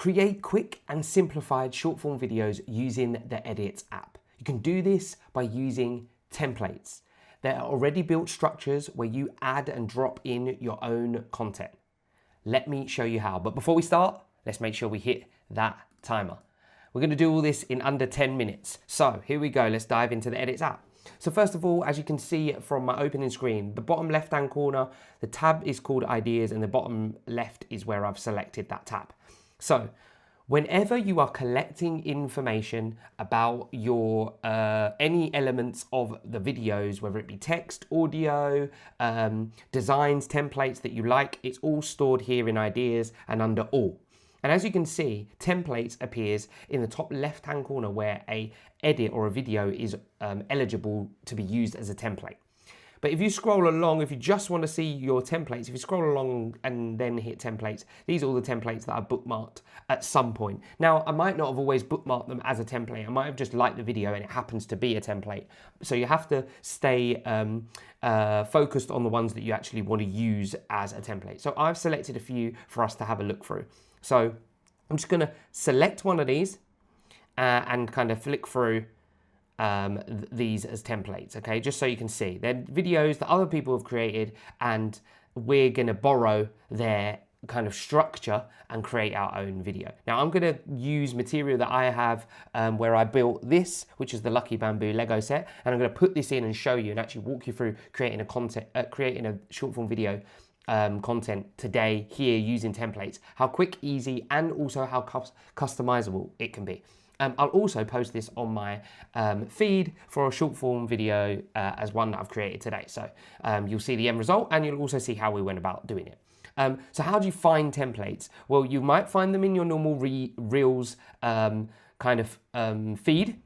Create quick and simplified short form videos using the Edit app. You can do this by using templates. There are already built structures where you add and drop in your own content. Let me show you how. But before we start, let's make sure we hit that timer. We're going to do all this in under 10 minutes. So here we go. Let's dive into the Edit app. So first of all, as you can see from my opening screen, the bottom left-hand corner, the tab is called Ideas, and the bottom left is where I've selected that tab. So whenever you are collecting information about your any elements of the videos, whether it be text, audio, designs, templates that you like, it's all stored here in Ideas and under All. And as you can see, templates appears in the top left-hand corner where a edit or a video is eligible to be used as a template. But if you scroll along, if you just want to see your templates, if you scroll along and then hit templates, these are all the templates that I've bookmarked at some point. Now, I might not have always bookmarked them as a template. I might have just liked the video and it happens to be a template. So you have to stay focused on the ones that you actually want to use as a template. So I've selected a few for us to have a look through. So I'm just going to select one of these and kind of flick through these as templates, okay, just so you can see. They're videos that other people have created and we're going to borrow their kind of structure and create our own video. Now I'm going to use material that I have where I built this, which is the Lucky Bamboo Lego set, and I'm going to put this in and show you and actually walk you through creating a short form video content today here using templates, how quick, easy, and also how customizable it can be. I'll also post this on my feed for a short form video as one that I've created today. So you'll see the end result and you'll also see how we went about doing it. So how do you find templates? Well, you might find them in your normal Reels kind of feed.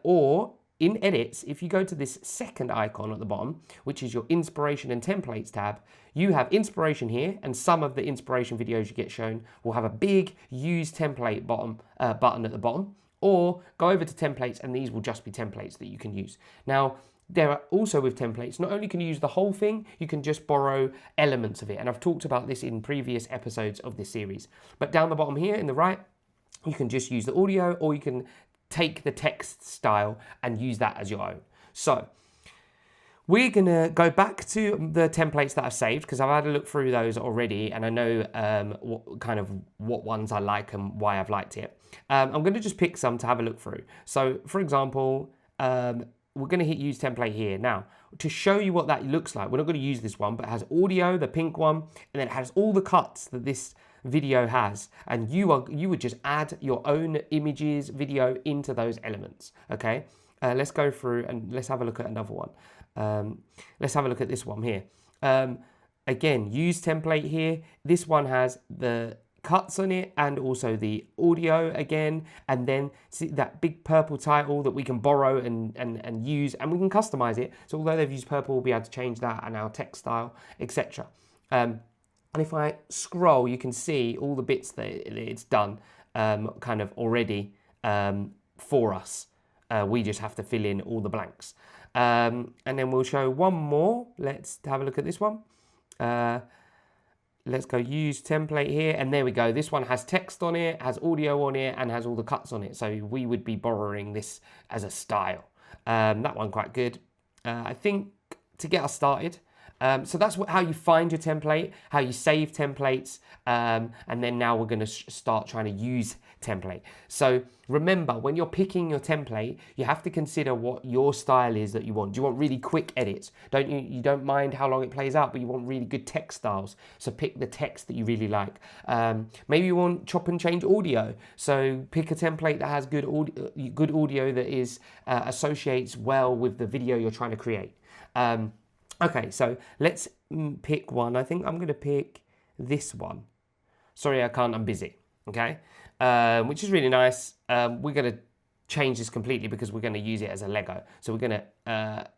Or in Edits, if you go to this second icon at the bottom, which is your Inspiration and Templates tab, you have inspiration here, and some of the inspiration videos you get shown will have a big Use Template button at the bottom, or go over to Templates and these will just be templates that you can use. Now, there are also with templates, not only can you use the whole thing, you can just borrow elements of it, and I've talked about this in previous episodes of this series. But down the bottom here in the right, you can just use the audio, or you can take the text style and use that as your own. So we're going to go back to the templates that I've saved because I've had a look through those already and I know what ones I like and why I've liked it. I'm going to just pick some to have a look through. So for example, we're going to hit use template here. Now, to show you what that looks like, we're not going to use this one, but it has audio, the pink one, and then it has all the cuts that this video has, and you would just add your own images, video into those elements. Okay, let's go through and let's have a look at another one. Let's have a look at this one here. Again, use template here. This one has the cuts on it and also the audio again, and then see that big purple title that we can borrow and use, and we can customize it. So although they've used purple, we'll be able to change that and our text style, etc. And if I scroll, you can see all the bits that it's done kind of already for us. We just have to fill in all the blanks. And then we'll show one more. Let's have a look at this one. Let's go use template here. And there we go. This one has text on it, has audio on it, and has all the cuts on it. So we would be borrowing this as a style. That one quite good. I think to get us started, so that's how you find your template, how you save templates, and then now we're going to start trying to use template. So remember, when you're picking your template, you have to consider what your style is that you want. Do you want really quick edits? You don't mind how long it plays out, but you want really good text styles. So pick the text that you really like. Maybe you want chop and change audio. So pick a template that has good audio that is associates well with the video you're trying to create. Okay, so let's pick one. I think I'm going to pick this one. Sorry, I can't, I'm busy. Okay, which is really nice. We're going to change this completely because we're going to use it as a Lego. So we're going to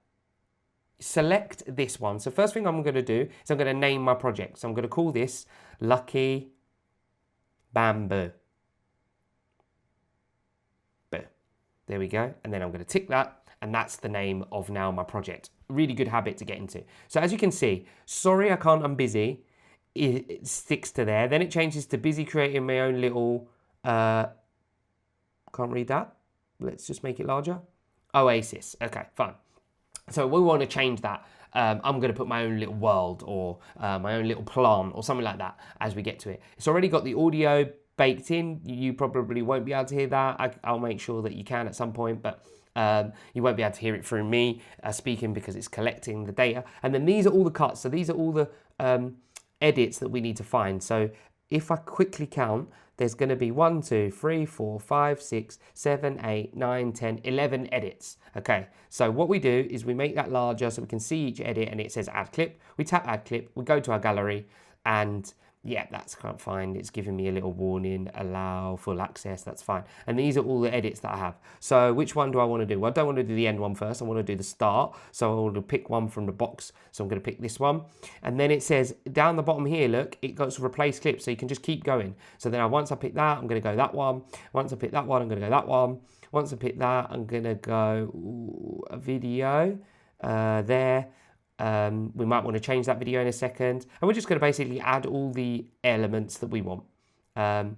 select this one. So first thing I'm going to do is I'm going to name my project. So I'm going to call this Lucky Bamboo. There we go. And then I'm going to tick that. And that's the name of now my project. Really good habit to get into. So as you can see, sorry I can't, I'm busy it sticks to there. Then it changes to busy creating my own little, can't read that. Let's just make it larger. Oasis. Okay, fine. So we want to change that. I'm going to put my own little world or my own little plant or something like that as we get to it. It's already got the audio baked in. You probably won't be able to hear that. I'll make sure that you can at some point, but you won't be able to hear it through me speaking because it's collecting the data. And then these are all the cuts. So these are all the edits that we need to find. So if I quickly count, there's going to be 1, 2, 3, 4, 5, 6, 7, 8, 9, 10, 11 edits. Okay, so what we do is we make that larger so we can see each edit and it says add clip. We tap add clip, we go to our gallery, and yeah, that's kind of fine. It's giving me a little warning, allow full access, that's fine. And these are all the edits that I have. So which one do I want to do? Well, I don't want to do the end one first. I want to do the start. So I want to pick one from the box. So I'm going to pick this one. And then it says down the bottom here, look, it goes to replace clip. So you can just keep going. So then once I pick that, I'm going to go that one. Once I pick that one, I'm going to go that one. Once I pick that, I'm going to go a video there. We might want to change that video in a second, and we're just going to basically add all the elements that we want, and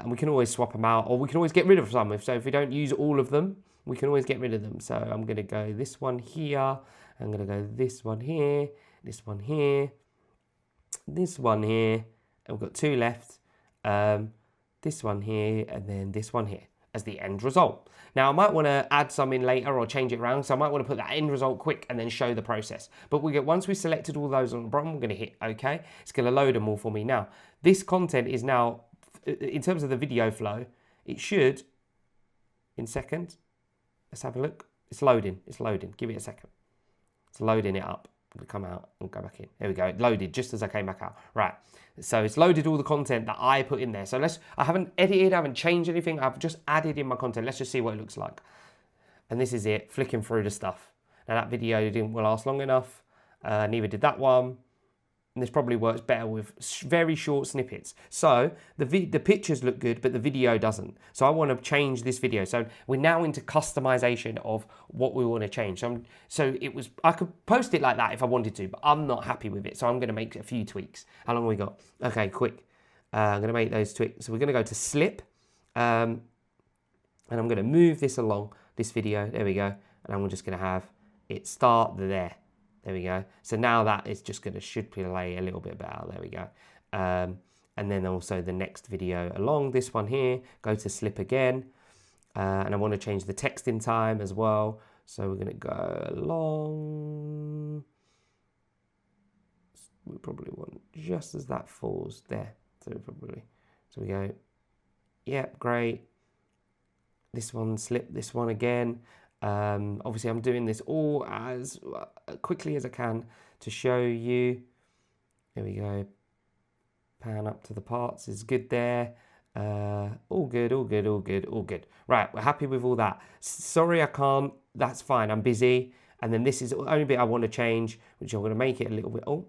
we can always swap them out, or we can always get rid of some. If we don't use all of them, we can always get rid of them. So I'm going to go this one here, I'm going to go this one here, this one here, this one here, and we've got 2 left, this one here, and then this one here as the end result. Now I might want to add some in later or change it around, so I might want to put that end result quick and then show the process. But once we've selected all those on the bottom, we're going to hit OK. It's going to load them all for me now. This content is now, in terms of the video flow, it should, in seconds, let's have a look. It's loading, give it a second. It's loading it up. We'll come out and go back in. There we go, it loaded just as I came back out. Right, so it's loaded all the content that I put in there. So I haven't edited, I haven't changed anything, I've just added in my content. Let's just see what it looks like. And this is it, flicking through the stuff. Now that video didn't last long enough, neither did that one. And this probably works better with very short snippets. So the pictures look good, but the video doesn't. So I want to change this video. So we're now into customization of what we want to change. I could post it like that if I wanted to, but I'm not happy with it. So I'm going to make a few tweaks. How long have we got? Okay, quick. I'm going to make those tweaks. So we're going to go to slip. And I'm going to move this along, this video. There we go. And I'm just going to have it start there. There we go. So now that is just going to should play a little bit better. There we go. And then also the next video along this one here, go to slip again. And I want to change the text in time as well. So we're going to go along. We probably want just as that falls there. So we go, yep, great. This one, slip this one again. Obviously I'm doing this all as quickly as I can to show you. There we go. Pan up to the parts is good there. All good. Right, we're happy with all that. Sorry I can't, that's fine, I'm busy. And then this is the only bit I want to change, which I'm going to make it a little bit, I'm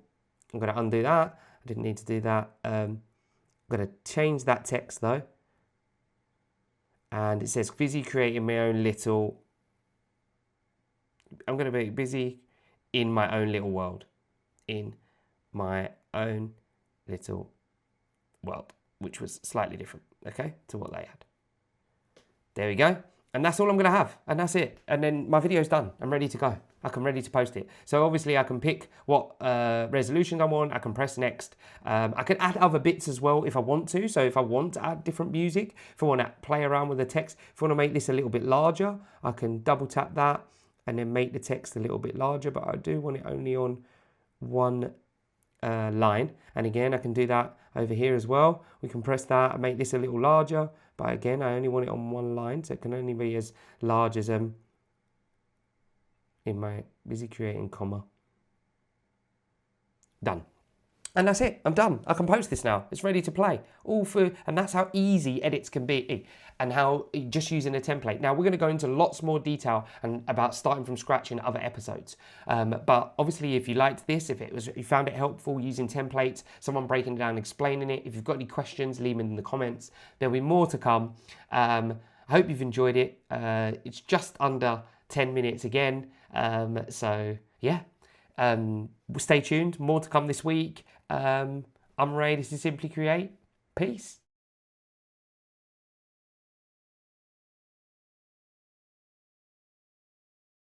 going to undo that. I didn't need to do that. I'm going to change that text though. And it says busy creating my own little, I'm going to be busy in my own little world. In my own little world, which was slightly different, okay, to what they had. There we go. And that's all I'm going to have. And that's it. And then my video's done. I'm ready to go. I'm ready to post it. So obviously I can pick what resolution I want. I can press next. I can add other bits as well if I want to. So if I want to add different music, if I want to play around with the text, if I want to make this a little bit larger, I can double tap that and then make the text a little bit larger, but I do want it only on one line. And again, I can do that over here as well. We can press that and make this a little larger, but again, I only want it on one line, so it can only be as large as in my busy creating comma. Done. And that's it, I'm done. I can post this now. It's ready to play. And that's how easy edits can be, and how just using a template. Now we're gonna go into lots more detail and about starting from scratch in other episodes. But obviously if you liked this, if you found it helpful using templates, someone breaking it down, explaining it, if you've got any questions, leave them in the comments. There'll be more to come. I hope you've enjoyed it. It's just under 10 minutes again. So yeah, stay tuned, more to come this week. I'm Ray, this is Simply Create. Peace.